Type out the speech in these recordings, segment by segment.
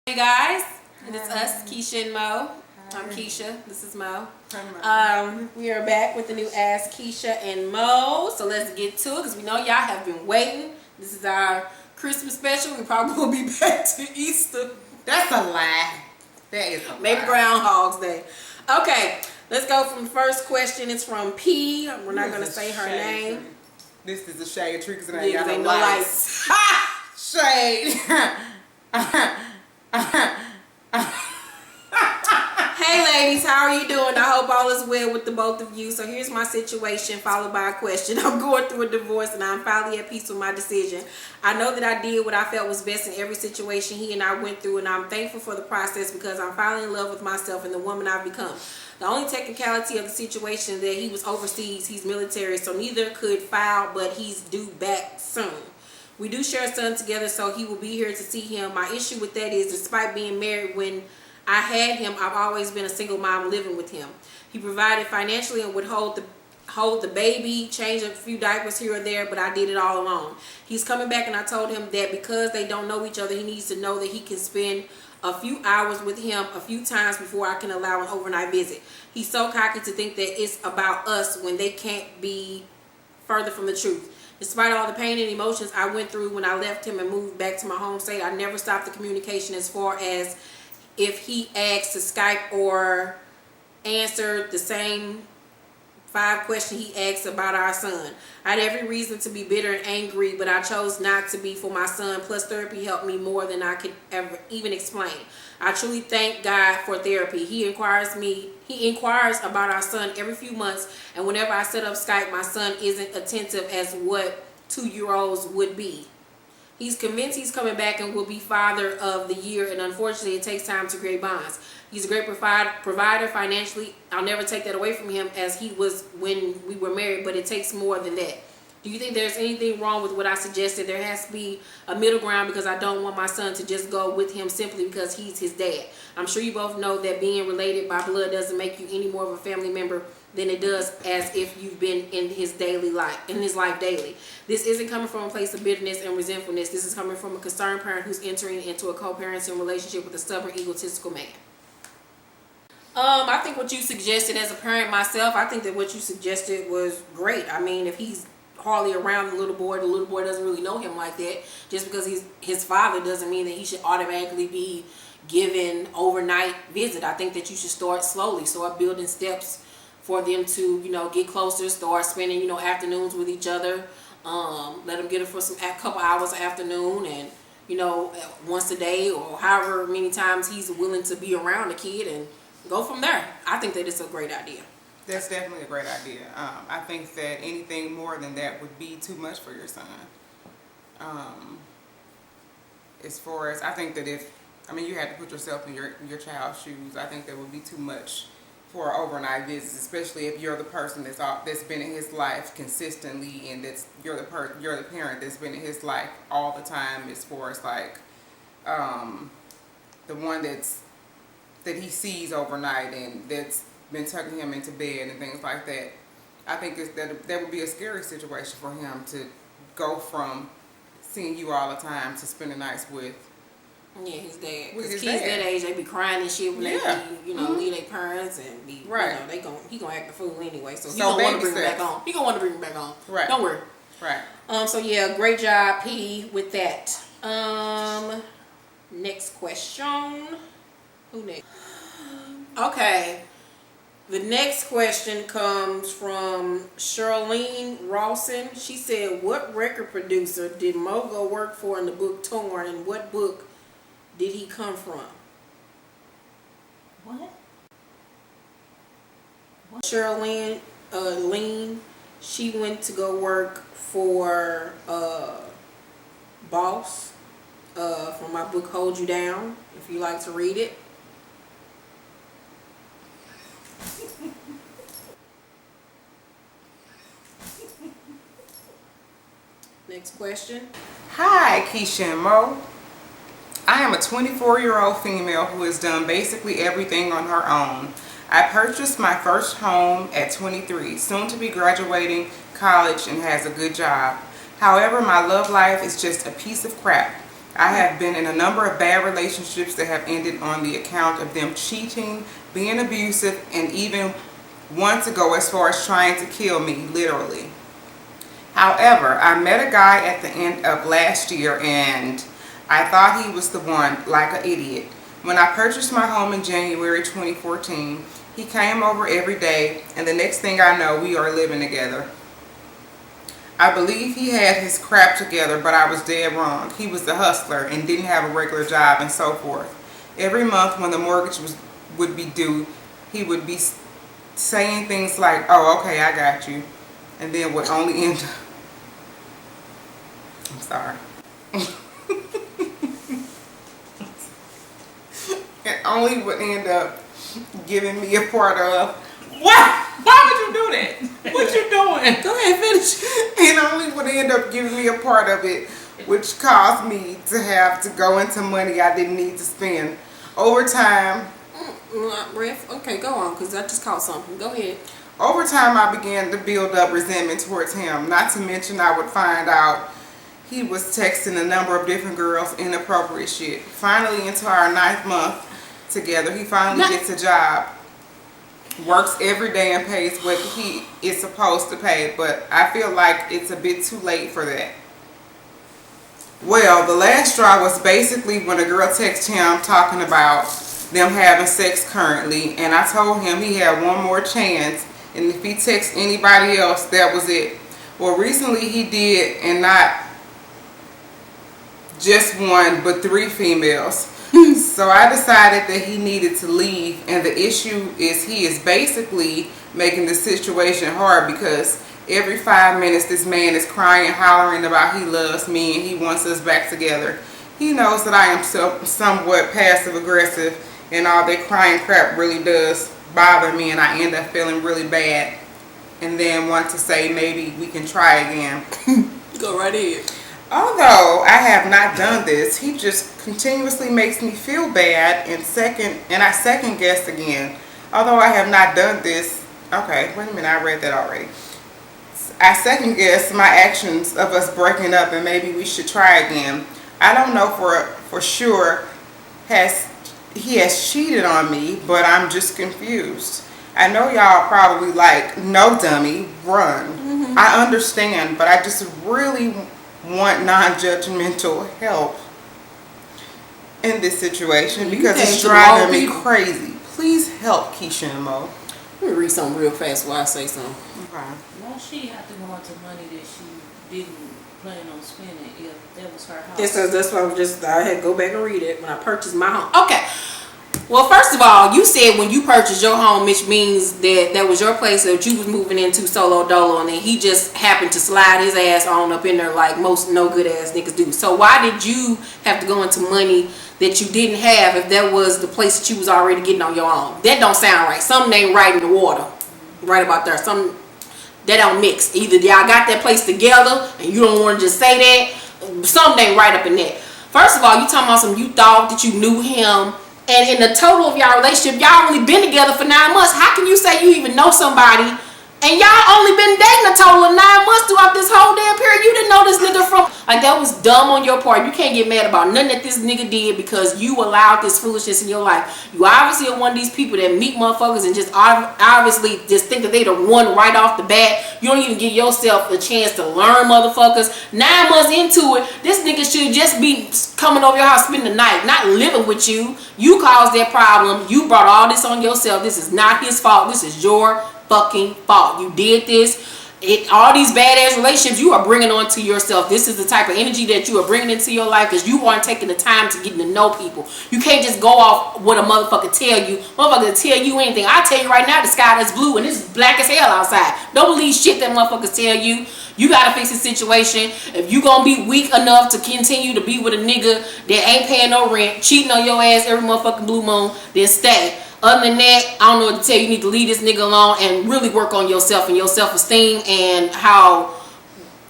Hey guys, and it's us, Keisha and Mo. I'm Keisha, this is Mo. We are back with the new Ask Keisha and Mo. So let's get to it because we know y'all have been waiting. This is our Christmas special. We probably will be back to Easter. That's a lie. That is a lie. Maybe Groundhog's Day. Okay, let's go from the first question. It's from P. We're not going to say her name. This is a shade tree because Yeah, ain't no got no lights. Shade. Hey ladies, how are you doing? I hope all is well with the both of you. So here's my situation followed by a question. I'm going through a divorce and I'm finally at peace with my decision. I know that I did what I felt was best in every situation he and I went through, and I'm thankful for the process because I'm finally in love with myself and the woman I've become. The only technicality of the situation is that he was overseas, he's military, so neither could file, but he's due back soon. We do share a son together, so he will be here to see him. My issue with that is, despite being married when I had him, I've always been a single mom living with him. He provided financially and would hold the baby, change a few diapers here or there, but I did it all alone. He's coming back, and I told him that because they don't know each other, he needs to know that he can spend a few hours with him a few times before I can allow an overnight visit. He's so cocky to think that it's about us when they can't be further from the truth. Despite all the pain and emotions I went through when I left him and moved back to my home state, I never stopped the communication as far as if he asked to Skype or answered the same 5 questions he asked about our son. I had every reason to be bitter and angry, but I chose not to be for my son. Plus, therapy helped me more than I could ever even explain. I truly thank God for therapy. He inquires about our son every few months, and whenever I set up Skype, my son isn't attentive as what 2-year-olds would be. He's convinced he's coming back and will be father of the year, and unfortunately it takes time to create bonds. He's a great provider financially. I'll never take that away from him as he was when we were married, but it takes more than that. Do you think there's anything wrong with what I suggested? There has to be a middle ground because I don't want my son to just go with him simply because he's his dad. I'm sure you both know that being related by blood doesn't make you any more of a family member than it does as if you've been in his life daily. This isn't coming from a place of bitterness and resentfulness. This is coming from a concerned parent who's entering into a co-parenting relationship with a stubborn, egotistical man. I think what you suggested, as a parent myself, I think that what you suggested was great. I mean, if he's hardly around the little boy doesn't really know him like that. Just because he's his father doesn't mean that he should automatically be given overnight visit. I think that you should start slowly, start building steps for them to, get closer, start spending, afternoons with each other. Let them get it for a couple hours of afternoon, and once a day or however many times he's willing to be around the kid, and go from there. I think that it's a great idea. That's definitely a great idea. I think that anything more than that would be too much for your son. As far as, I think that you had to put yourself in your child's shoes. I think that would be too much for overnight visits, especially if you're the person that's been in his life consistently, and you're the parent that's been in his life all the time. As far as the one that he sees overnight and that's been tucking him into bed and things like that. I think that would be a scary situation for him to go from seeing you all the time to spending nights with. Yeah, his dad. Because kids that age, they be crying and shit when they leave their parents and be right. He gonna act a fool anyway, so he gonna want to bring him back on. He gonna want to bring him back on. Right. Don't worry. Right. So yeah, great job, P, with that. Next question. Who next? Okay. The next question comes from Charlene Rawson. She said, what record producer did Mo go work for in the book Torn, and what book did he come from? What? Charlene Lean, she went to go work for Boss from my book Hold You Down, if you like to read it. Next question. Hi, Keisha and Mo. I am a 24-year-old female who has done basically everything on her own. I purchased my first home at 23, soon to be graduating college and has a good job. However, my love life is just a piece of crap. I have been in a number of bad relationships that have ended on the account of them cheating, being abusive, and even want to go as far as trying to kill me, literally. However, I met a guy at the end of last year and I thought he was the one, like an idiot. When I purchased my home in January 2014, he came over every day, and the next thing I know, we are living together. I believe he had his crap together, but I was dead wrong. He was a hustler and didn't have a regular job and so forth. Every month when the mortgage would be due, he would be saying things like, oh, okay, I got you. And then would only end up... I'm sorry. And only would end up giving me a part of... What? Why would you do that? What you doing? Go ahead, finish. And only would end up giving me a part of it, which caused me to have to go into money I didn't need to spend. Over time... Okay, go on, because I just caught something. Go ahead. Over time, I began to build up resentment towards him. Not to mention, I would find out he was texting a number of different girls, inappropriate shit. Finally, into our 9th month together, he finally gets a job, works every day and pays what he is supposed to pay, but I feel like it's a bit too late for that. Well, the last straw was basically when a girl texted him talking about them having sex currently, and I told him he had one more chance, and if he texted anybody else, that was it. Well, recently he did, and not just one, but 3 females. So I decided that he needed to leave, and the issue is he is basically making the situation hard because every 5 minutes this man is crying, hollering about he loves me and he wants us back together. He knows that I am somewhat passive aggressive, and all that crying crap really does bother me, and I end up feeling really bad and then want to say maybe we can try again. Go right ahead. Although I have not done this, he just continuously makes me feel bad, and I second guess again. Although I have not done this, okay, wait a minute, I read that already. I second guess my actions of us breaking up, and maybe we should try again. I don't know for sure he has cheated on me, but I'm just confused. I know y'all probably like, no dummy, run. I understand, but I just really want non-judgmental help in this situation because it's driving me crazy. Please help, Keisha Mo. Let me read something real fast while I say something. Okay. Won't she have to go into money that she didn't plan on spending if that was her house? That's why I had to go back and read it when I purchased my home. Okay. Well, first of all, you said when you purchased your home, which means that was your place that you was moving into solo dolo, and then he just happened to slide his ass on up in there like most no good ass niggas do. So why did you have to go into money that you didn't have if that was the place that you was already getting on your own? That don't sound right. Something ain't right in the water. Right about there. Something that don't mix. Either y'all got that place together and you don't want to just say that. Something ain't right up in that. First of all, you talking about you thought that you knew him. And in the total of y'all relationship, y'all only been together for 9 months. How can you say you even know somebody and y'all only been dating a total of 9 months throughout this whole damn period? You didn't know this nigga from... Like, that was dumb on your part. You can't get mad about nothing that this nigga did because you allowed this foolishness in your life. You obviously are one of these people that meet motherfuckers and just obviously just think that they the one right off the bat. You don't even give yourself a chance to learn motherfuckers. 9 months into it, this nigga should just be coming over your house, spending the night, not living with you. You caused that problem. You brought all this on yourself. This is not his fault. This is your fucking fault. You did this. All these badass relationships you are bringing on to yourself. This is the type of energy that you are bringing into your life because you aren't taking the time to get to know people. You can't just go off what a motherfucker tell you. Motherfucker tell you anything. I tell you right now, the sky is blue and it's black as hell outside. Don't believe shit that motherfuckers tell you. You gotta fix the situation. If you gonna be weak enough to continue to be with a nigga that ain't paying no rent, cheating on your ass every motherfucking blue moon, then stay. Other than that, I don't know what to tell you. You need to leave this nigga alone and really work on yourself and your self-esteem and how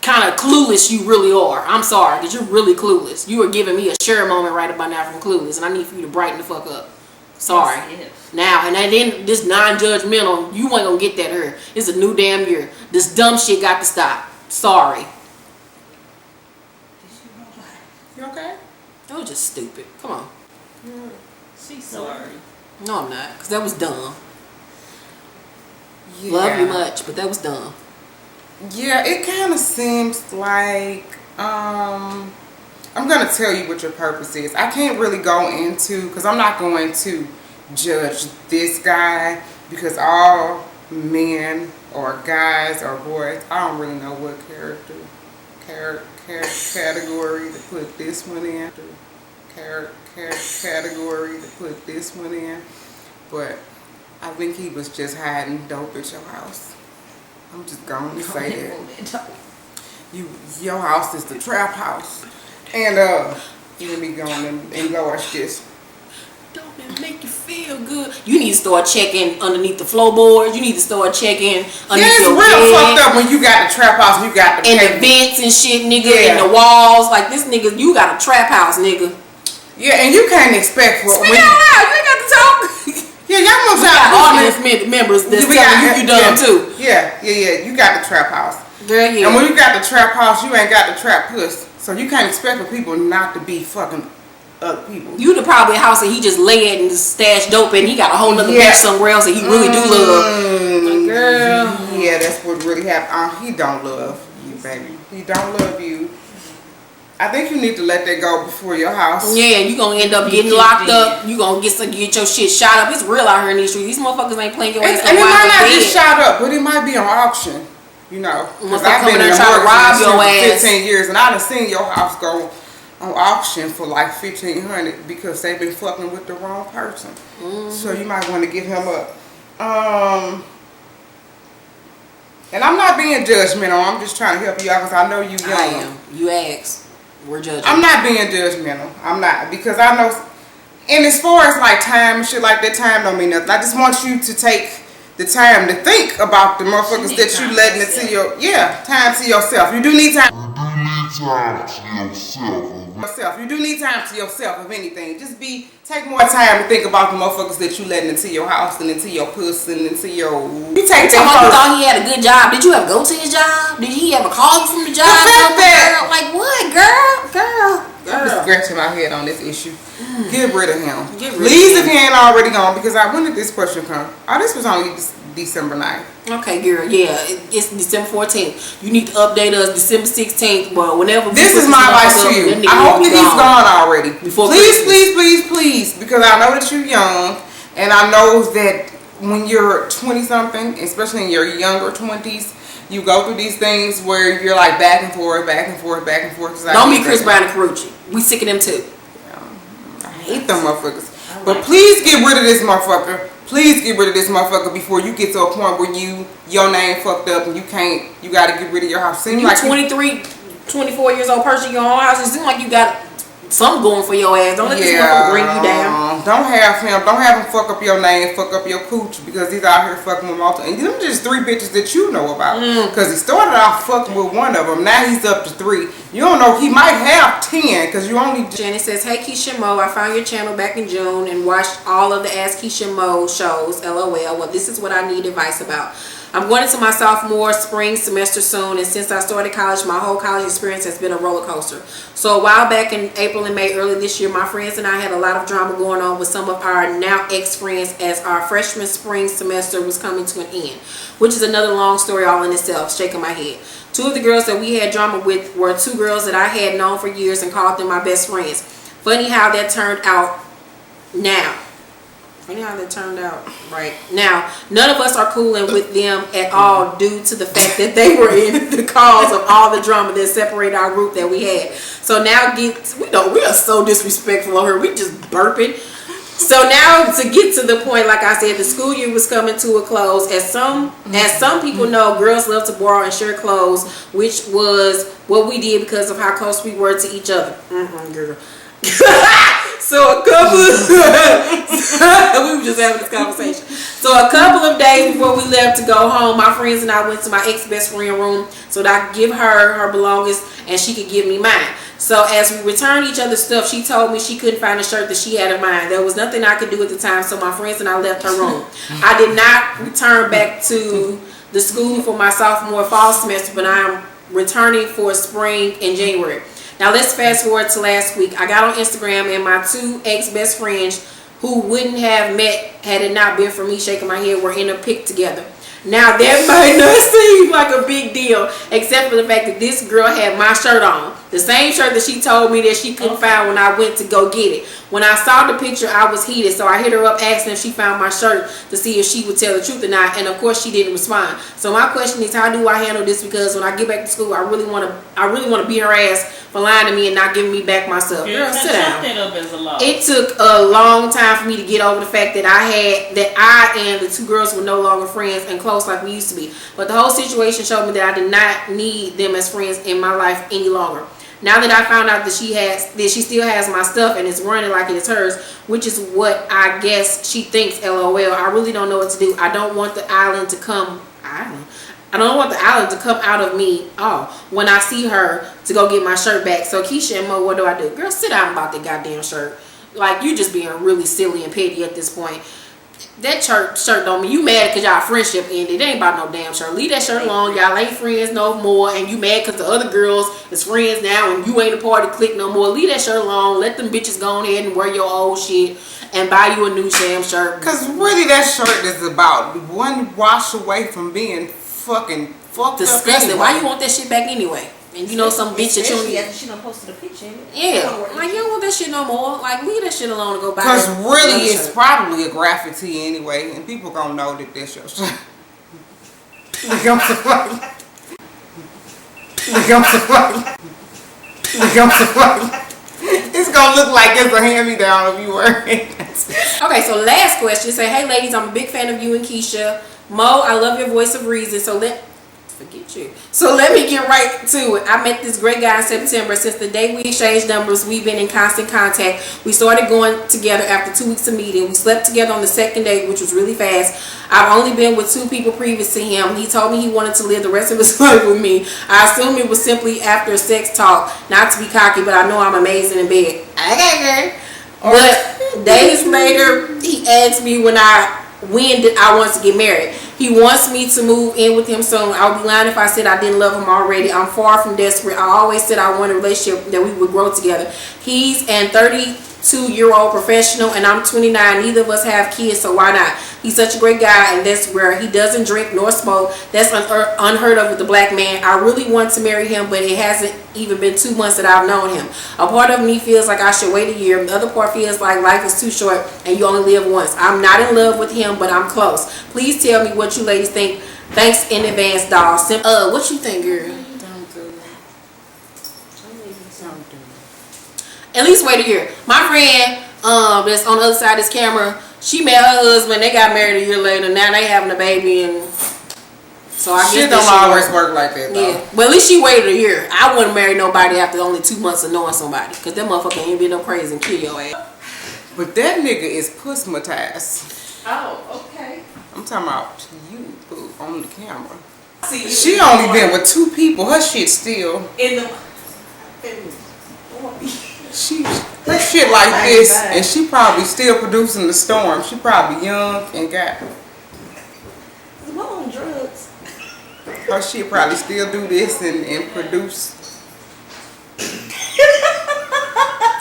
kind of clueless you really are. I'm sorry, because you're really clueless. You are giving me a sure moment right about now from clueless, and I need for you to brighten the fuck up. Sorry. Yes. Now, and then this non-judgmental, you ain't gonna get that here. It's a new damn year. This dumb shit got to stop. Sorry. You okay? That was just stupid. Come on. She's sorry. No, I'm not, because that was dumb. Yeah. Love you much, but that was dumb. Yeah, it kind of seems like, I'm going to tell you what your purpose is. I can't really go into, because I'm not going to judge this guy, because all men or guys or boys, I don't really know what category to put this one in. Category to put this one in. But I think he was just hiding dope at your house. I'm just going to say that. Your house is the trap house. And let me go on and endorse this. Don't it make you feel good? You need to start checking underneath the floorboards. You need to start checking underneath your bed. Yeah, it's real fucked up when you got the trap house and you got the and the vents and shit, nigga, and the walls. Like this nigga, you got a trap house, nigga. Yeah, and you can't expect for Speak out loud. You ain't got to talk. Yeah, y'all gonna got audience members that's telling you dumb too. Yeah. You got the trap house. Girl, yeah. And when you got the trap house, you ain't got the trap puss. So you can't expect for people not to be fucking other people. You the probably a house that he just laid and stashed dope and he got a whole nother bitch somewhere else that he really do love. Like, girl. Yeah, that's what really happened. He don't love you, baby. He don't love you. I think you need to let that go before your house. Yeah, you gonna end up getting locked up. You gonna get your shit shot up. It's real out here in these streets. These motherfuckers ain't playing your ass. And it might not get shot up, but it might be on auction. You know, because I've been in the trying to rob your for ass 15 years, and I done seen your house go on auction for like $1,500 because they've been fucking with the wrong person. So you might want to give him up. And I'm not being judgmental. I'm just trying to help you out because I know you young. I am. You asked. We're judging. I'm not being judgmental. I'm not, because I know. And as far as like time and shit like that, time don't mean nothing. I just want you to take the time to think about the motherfuckers that you letting into your time to yourself. You do need time. You do need time to yourself, if anything. Just take more time to think about the motherfuckers that you letting into your house and into your puss and into your. You take that first. You thought he had a good job. Did you ever go to his job? Did he ever call you from the job? Like what, girl? I'm just scratching my head on this issue. Get rid of him. Please, if he ain't already gone, because when did this question come? Oh, this was only December 9th. Okay, girl. Yeah, it's December 14th. You need to update us December 16th. Well, whenever. This is my advice to you. I hope that he's gone already. Please, because I know that you're young, and I know that when you're 20-something, especially in your younger 20s, you go through these things where you're like back and forth. Don't be Chris Brown and Carucci. We sick of them too. I hate them motherfuckers. But please get rid of this motherfucker. Please get rid of this motherfucker before you get to a point where your name fucked up and you gotta get rid of your house. Seems like 23, 24 years old person, your own house. It seems like you got something going for your ass. Don't let this motherfucker bring you down. Don't have him fuck up your name, fuck up your cooch, because he's out here fucking with multiple. And them just 3 bitches that you know about. Because he started off fucking with one of them. Now he's up to 3. You don't know, he might have 10 because you only. Janet says, hey Keisha Mo, I found your channel back in June and watched all of the Ask Keisha Mo shows. LOL. Well, this is what I need advice about. I'm going into my sophomore spring semester soon, and since I started college, my whole college experience has been a roller coaster. So a while back in April and May early this year, my friends and I had a lot of drama going on with some of our now ex-friends as our freshman spring semester was coming to an end, which is another long story all in itself, shaking my head. 2 of the girls that we had drama with were 2 girls that I had known for years and called them my best friends. Funny how that turned out now. Funny how that turned out right now. None of us are cooling with them at all due to the fact that they were in the cause of all the drama that separated our group that we had. So now we are so disrespectful on her. We just burping. So now to get to the point, like I said, the school year was coming to a close. As some people know, girls love to borrow and share clothes, which was what we did because of how close we were to each other. Girl. So a couple we were just having this conversation. So a couple of days before we left to go home, my friends and I went to my ex-best friend room so that I could give her belongings and she could give me mine. So as we returned each other's stuff, she told me she couldn't find a shirt that she had of mine. There was nothing I could do at the time, so my friends and I left her room. I did not return back to the school for my sophomore fall semester, but I am returning for spring in January. Now let's fast forward to last week. I got on Instagram and my two ex-best friends who wouldn't have met had it not been for me shaking my head were in a pic together. Now that might not seem like a big deal, except for the fact that this girl had my shirt on. The same shirt that she told me that she couldn't find when I went to go get it. When I saw the picture, I was heated, so I hit her up asking if she found my shirt to see if she would tell the truth or not, and of course she didn't respond. So my question is, how do I handle this? Because when I get back to school, I really want to beat her ass for lying to me and not giving me back my stuff. Girl, sit down. It took a long time for me to get over the fact that I and the two girls were no longer friends and close like we used to be. But the whole situation showed me that I did not need them as friends in my life any longer. Now that I found out that she still has my stuff and it's running like it is hers, which is what I guess she thinks, LOL, I really don't know what to do. I don't want the island to come out of me when I see her to go get my shirt back. So Keisha Mo, what do? Girl, sit down about that goddamn shirt. Like, you just being really silly and petty at this point. That shirt don't mean you mad because y'all friendship ended. It ain't about no damn shirt. Leave that shirt alone. Y'all ain't friends no more, and you mad because the other girls is friends now and you ain't a part of the clique no more. Leave that shirt alone. Let them bitches go ahead and wear your old shit and buy you a new damn shirt. Because really that shirt is about one wash away from being fucking fucked disgusting. up anyway. Why you want that shit back anyway? And you know some bitch that you after she done posted a picture. Yeah, like you don't want that shit no more. Like, leave that shit alone and go buy. Because really, it's probably a graffiti anyway, and people gonna know that that's your shirt. It's gonna look like it's a hand-me-down if you wearing it. Okay, so last question. Say, hey ladies, I'm a big fan of you and Keisha. Mo, I love your voice of reason. So let me get right to it. I met this great guy in September. Since the day we exchanged numbers, we've been in constant contact. We started going together after 2 weeks of meeting. We slept together on the second date, which was really fast. I've only been with 2 people previous to him. He told me he wanted to live the rest of his life with me. I assume it was simply after a sex talk. Not to be cocky, but I know I'm amazing in bed. Okay. But days later, he asked me when did I want to get married. He wants me to move in with him soon. I would be lying if I said I didn't love him already. I'm far from desperate. I always said I wanted a relationship that we would grow together. He's an 32-year-old professional and I'm 29. Neither of us have kids, so why not? He's such a great guy, and that's where he doesn't drink nor smoke. That's unheard of with a black man. I really want to marry him, but it hasn't even been 2 months that I've known him. A part of me feels like I should wait a year. The other part feels like life is too short and you only live once. I'm not in love with him, but I'm close. Please tell me what you ladies think. Thanks in advance, doll. What you think, girl? Don't do it. At least wait a year. My friend that's on the other side of this camera, she met her husband. They got married a year later. Now they having a baby, and so I guess shit don't always work like that, though. Yeah, but at least she waited a year. I wouldn't marry nobody after only 2 months of knowing somebody, cause that motherfucker ain't been no crazy and kill your ass. But that nigga is pussmatized. Oh, okay. I'm talking about you, boo, on the camera. See, she only been with 2 people. Her shit still her shit like this, and she probably still producing the storm. She probably young and got I'm on drugs. her shit probably still do this and produce.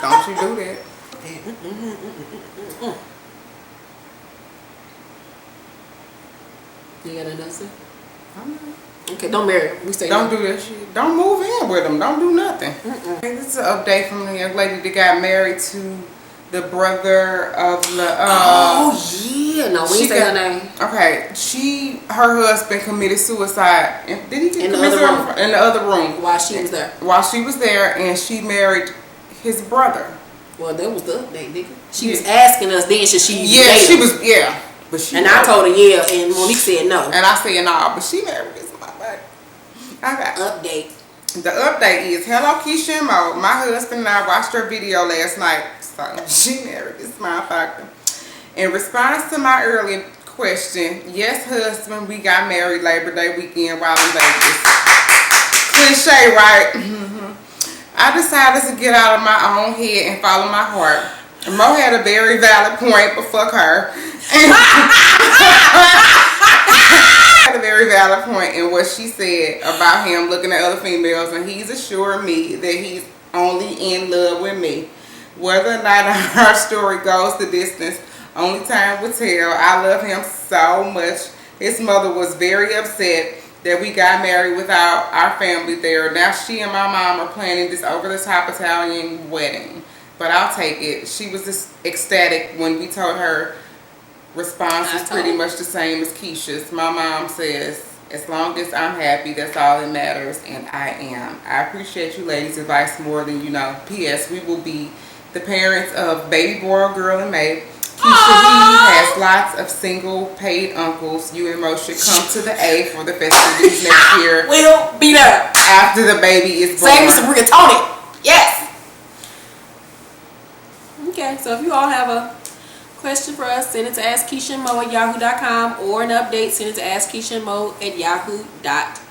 Don't you do that. You got another thing? Okay, don't marry him. We stay. Don't do that shit. Don't move in with them. Don't do nothing. This is an update from the young lady that got married to the brother of the. Oh yeah, no, we say her name. Okay, her husband committed suicide. Did he commit suicide in the other room while she was there? While she was there, and she married his brother. Well, that was the update, nigga. She was asking us then, should she? Yeah, she was. Yeah. But she I told her yeah, and Monique said no. And I said no, but she married this motherfucker. Okay. Update. The update is, hello Keisha Mo. My husband and I watched her video last night. So she married this motherfucker. In response to my earlier question, yes husband, we got married Labor Day weekend while in Vegas. Cliche, right? I decided to get out of my own head and follow my heart. Mo had a very valid point, but fuck her. Had a very valid point in what she said about him looking at other females, and he's assured me that he's only in love with me. Whether or not our story goes the distance, only time will tell. I love him so much. His mother was very upset that we got married without our family there. Now she and my mom are planning this over-the-top Italian wedding. But I'll take it. She was just ecstatic when we told her. Response is pretty much the same as Keisha's. My mom says, as long as I'm happy, that's all that matters, and I am. I appreciate you ladies' advice more than you know. P.S. We will be the parents of baby boy, girl, and May. Keisha he has lots of single paid uncles. You and Mo should come to the A for the festivities next year. We'll be there after the baby is born. Same as rigatoni. Yes. Okay, so if you all have a question for us, send it to askkeishamo@yahoo.com or an update, send it to askkeishamo@yahoo.com.